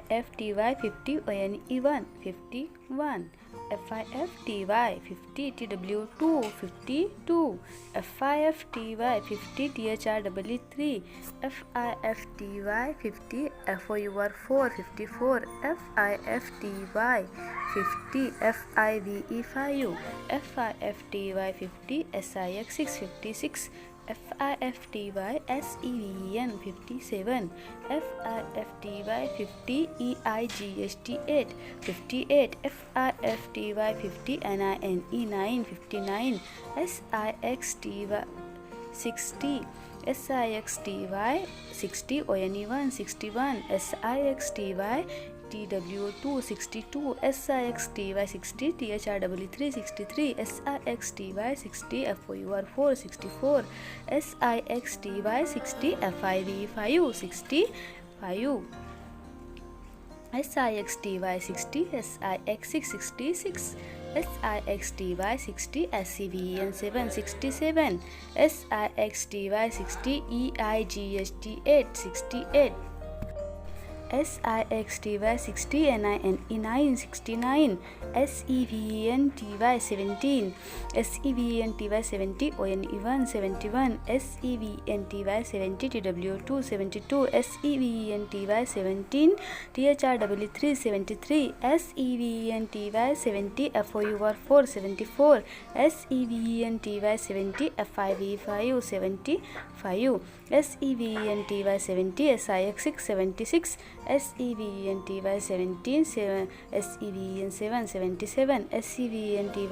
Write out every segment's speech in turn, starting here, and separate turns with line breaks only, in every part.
FIFTY 50 ONE 1 51. FIFTY 50 TW2 52. FIFTY 50 THR 3. FIFTY 50 FOUR 4 54. FIFTY 50 FIVE 5. FIFTY 50 SIX 6 56. FIFTY SEVEN 57. FIFTY 50 EIGST 8 58. FIFTY 50 NINE 9 59. SIXTY 60. SIXTY 60 ONE 1 61. SIXTY TW2 62. SIXTY 60 THR 3 63. SIXTY 60 FOUR 4 64. SIXTY 60 FIV 5 65. SIXTY 60 SIX 6 66. SIXTY 60 SCVN 7 67. SIXTY 60 EIGST 8 68. SIXTY 60 NINE 9 69. SEVENTY 17. SEVENTY 70 ONE 1 71. SEVENTY 70 TW2 72. SEVENTY 17 THR 3 73. SEVENTY 70 FOUR 4 74. SEVENTY 70 FIV 5 75. SEVENTY 70 SIX 6 76. SEVENTY 17 SEVN 7 77. SEVENTY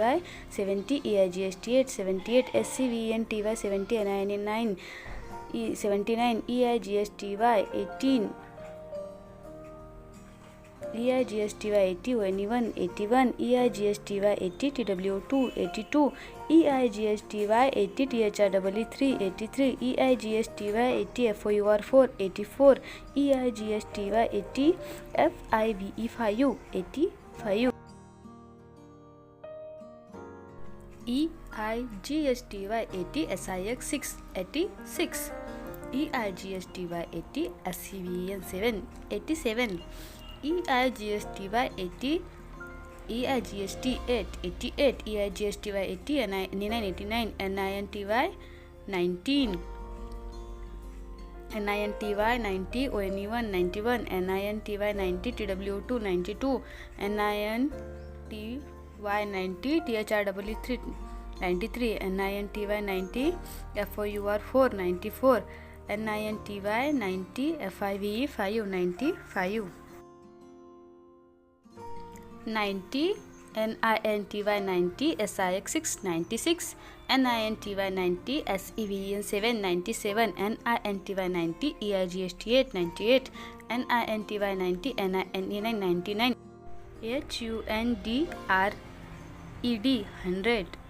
70 EIGST 8 78. SEVENTY 70 NINE 9 79. EIGSTY 18. EIGSTY 80 ONE 1 81. EIGSTY 80 TW2 82. EIGSTY 80 THR 3 83. EIGSTY 80 FOUR 4 84. EIGSTY 80 FIVE 5 85. EIGSTY 80 SIX 6 86. EIGSTY 80 SCVN 7 87. EIGSTY 80 EIGST 8 88. EIGSTY 80 NINE 89. NINTY 19. NINTY 90 ONE 1 91. NINTY 90 TW2 92. NINTY 90 THR 3 93. NINTY 90 FOUR 4 94. NINTY 90 FIVE 5 95. 90. NINTY 90 SIX 6 96. NINTY 90 SEVN 7 97. NINTY 90 EIGST 8 98. NINTY 90 NINE 99. HUNDRED 100.